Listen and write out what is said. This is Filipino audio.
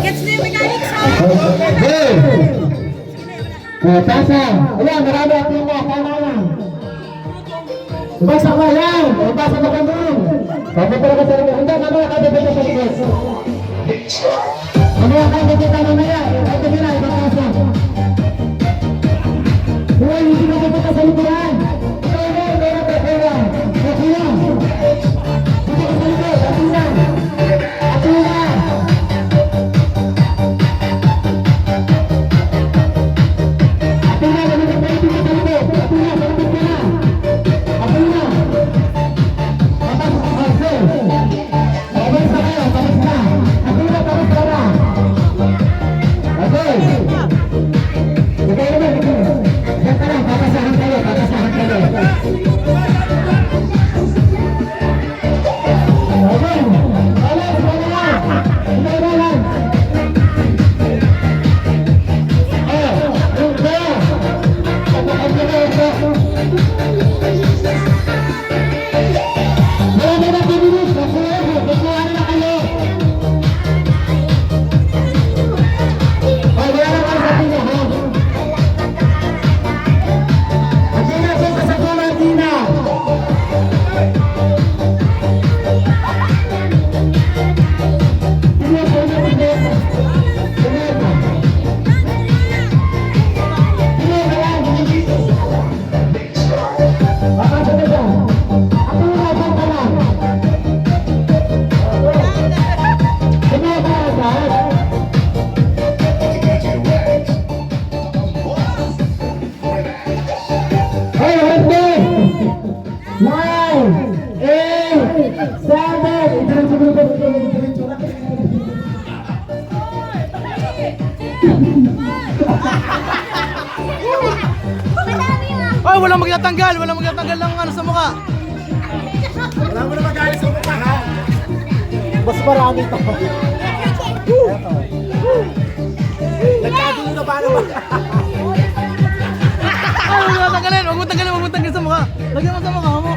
Gets na yung mechanics ha? Hey! Tasa! Ayan, marami ang pila. Tama lang. Ibasa ko yan! Ibasa ko ka doon! Sabi ko lang sa likod. Hindi, mamaya ka dito sa likod. Mamaya ka dito mamaya. Ito nila, ibasa. Huwag hindi ka dito sa likuran. Ito na, ito na, ito na. Ito na. Dito ka sa likod. Ito na. Ito na. Ay, walang magtatanggal ng ano sa mukha. Wala mo na magalit sa mukha, ha? Mas marami ito. Nagkagulo na ba naman? Ay, huwag mo tanggalin sa mukha. Lagyan mo sa mukha mo.